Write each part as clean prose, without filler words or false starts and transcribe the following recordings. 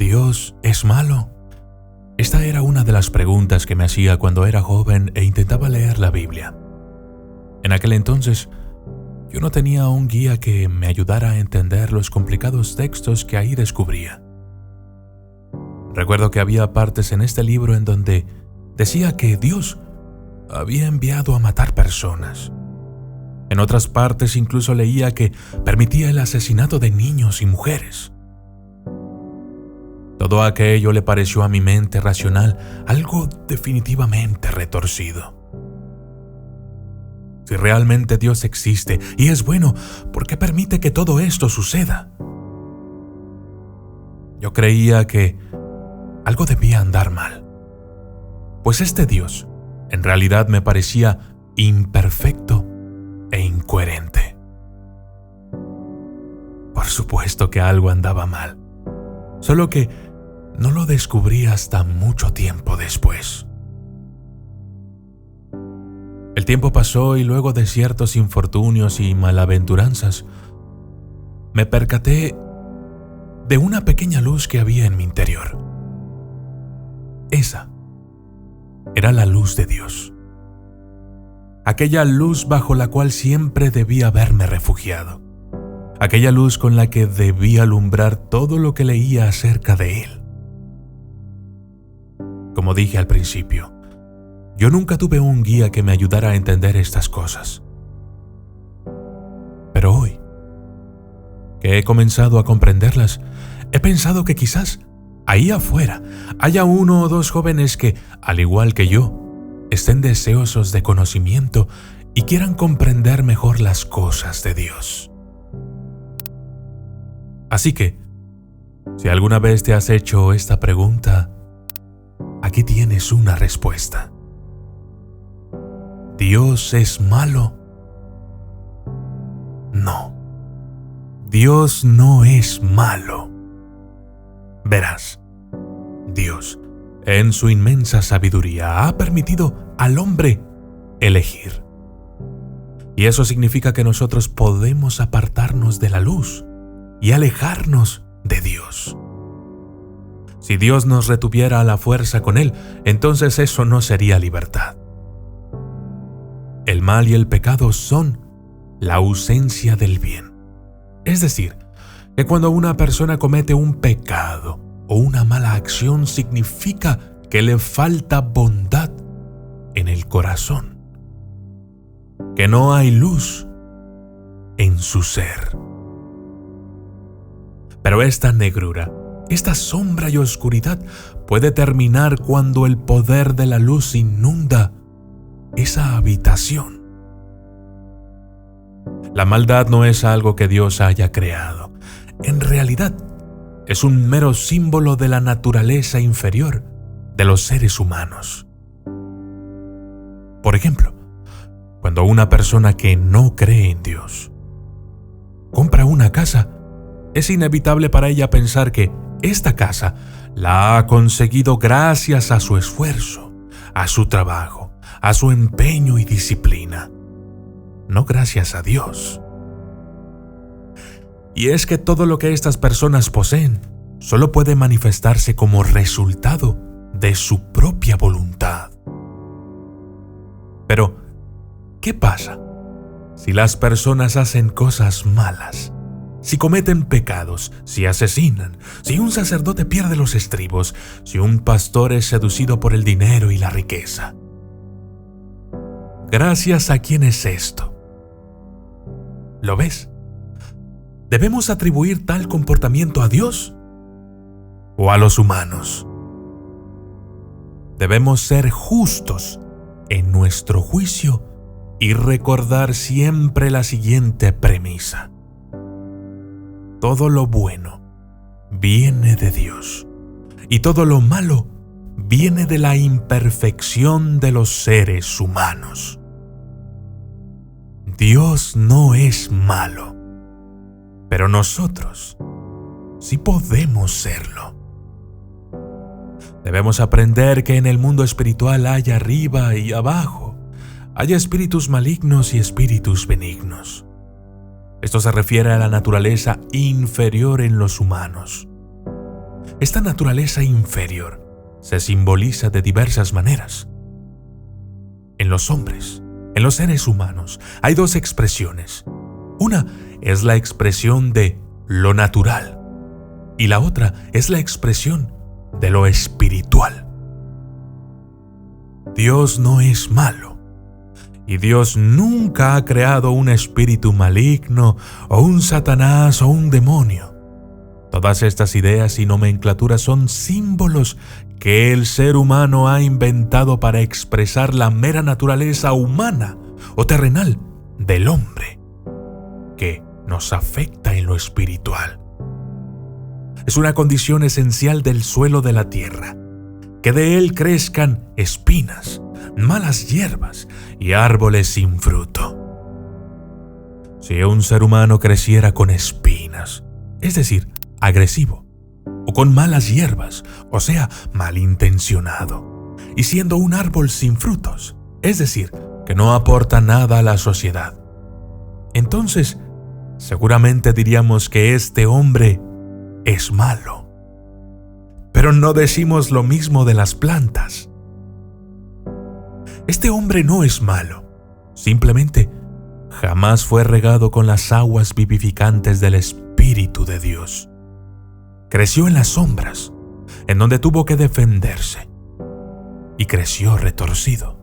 Dios es malo? Esta era una de las preguntas que me hacía cuando era joven e intentaba leer la Biblia. En aquel entonces, yo no tenía un guía que me ayudara a entender los complicados textos que ahí descubría. Recuerdo que había partes en este libro en donde decía que Dios había enviado a matar personas. En otras partes incluso leía que permitía el asesinato de niños y mujeres. Todo aquello le pareció a mi mente racional algo definitivamente retorcido. Si realmente Dios existe y es bueno, ¿por qué permite que todo esto suceda? Yo creía que algo debía andar mal, pues este Dios en realidad me parecía imperfecto e incoherente. Por supuesto que algo andaba mal, solo que no lo descubrí hasta mucho tiempo después. El tiempo pasó y luego de ciertos infortunios y malaventuranzas, me percaté de una pequeña luz que había en mi interior. Esa era la luz de Dios. Aquella luz bajo la cual siempre debía haberme refugiado. Aquella luz con la que debía alumbrar todo lo que leía acerca de Él. Como dije al principio, yo nunca tuve un guía que me ayudara a entender estas cosas. Pero hoy, que he comenzado a comprenderlas, he pensado que quizás ahí afuera haya uno o dos jóvenes que, al igual que yo, estén deseosos de conocimiento y quieran comprender mejor las cosas de Dios. Así que, si alguna vez te has hecho esta pregunta, aquí tienes una respuesta. ¿Dios es malo? No. Dios no es malo. Verás, Dios, en su inmensa sabiduría, ha permitido al hombre elegir. Y eso significa que nosotros podemos apartarnos de la luz y alejarnos de Dios. Si Dios nos retuviera a la fuerza con Él, entonces eso no sería libertad. El mal y el pecado son la ausencia del bien. Es decir, que cuando una persona comete un pecado o una mala acción significa que le falta bondad en el corazón, que no hay luz en su ser. Pero esta negrura, esta sombra y oscuridad puede terminar cuando el poder de la luz inunda esa habitación. La maldad no es algo que Dios haya creado. En realidad, es un mero símbolo de la naturaleza inferior de los seres humanos. Por ejemplo, cuando una persona que no cree en Dios compra una casa, es inevitable para ella pensar que esta casa la ha conseguido gracias a su esfuerzo, a su trabajo, a su empeño y disciplina, no gracias a Dios. Y es que todo lo que estas personas poseen solo puede manifestarse como resultado de su propia voluntad. Pero, ¿qué pasa si las personas hacen cosas malas? Si cometen pecados, si asesinan, si un sacerdote pierde los estribos, si un pastor es seducido por el dinero y la riqueza. ¿Gracias a quién es esto? ¿Lo ves? ¿Debemos atribuir tal comportamiento a Dios o a los humanos? Debemos ser justos en nuestro juicio y recordar siempre la siguiente premisa. Todo lo bueno viene de Dios y todo lo malo viene de la imperfección de los seres humanos. Dios no es malo, pero nosotros sí podemos serlo. Debemos aprender que en el mundo espiritual hay arriba y abajo, hay espíritus malignos y espíritus benignos. Esto se refiere a la naturaleza inferior en los humanos. esta naturaleza inferior se simboliza de diversas maneras. En los hombres, en los seres humanos, hay dos expresiones. Una es la expresión de lo natural y la otra es la expresión de lo espiritual. Dios no es malo y Dios nunca ha creado un espíritu maligno o un Satanás o un demonio. Todas estas ideas y nomenclaturas son símbolos que el ser humano ha inventado para expresar la mera naturaleza humana o terrenal del hombre, que nos afecta en lo espiritual. Es una condición esencial del suelo de la tierra, que de él crezcan espinas, malas hierbas y árboles sin fruto. Si un ser humano creciera con espinas, es decir, agresivo, o con malas hierbas, o sea, malintencionado, y siendo un árbol sin frutos, es decir, que no aporta nada a la sociedad, entonces seguramente diríamos que este hombre es malo. Pero no decimos lo mismo de las plantas. Este hombre no es malo, simplemente jamás fue regado con las aguas vivificantes del Espíritu de Dios. Creció en las sombras, en donde tuvo que defenderse, y creció retorcido,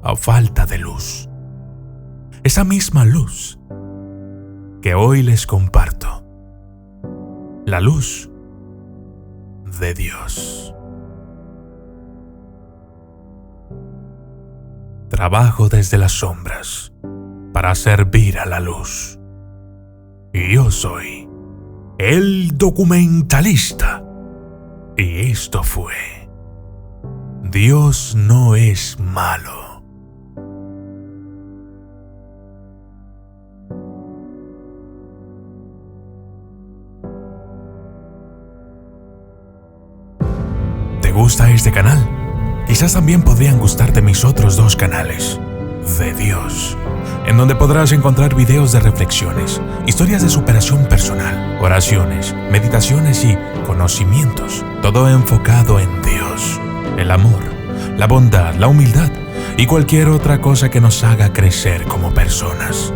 a falta de luz. Esa misma luz que hoy les comparto, la luz de Dios. Trabajo desde las sombras para servir a la luz. Y yo soy el documentalista. Y esto fue Dios no es malo. ¿Te gusta este canal? Quizás también podrían gustarte mis otros dos canales de Dios, en donde podrás encontrar videos de reflexiones, historias de superación personal, oraciones, meditaciones y conocimientos, todo enfocado en Dios, el amor, la bondad, la humildad y cualquier otra cosa que nos haga crecer como personas.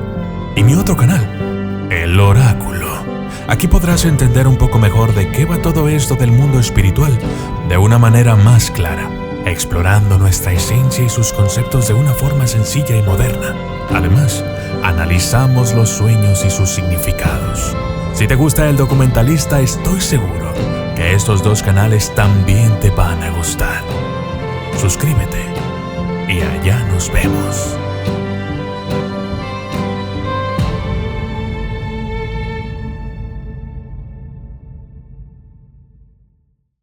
Y mi otro canal, El Oráculo. Aquí podrás entender un poco mejor de qué va todo esto del mundo espiritual de una manera más clara, explorando nuestra esencia y sus conceptos de una forma sencilla y moderna. Además, analizamos los sueños y sus significados. Si te gusta El Documentalista, estoy seguro que estos dos canales también te van a gustar. Suscríbete y allá nos vemos.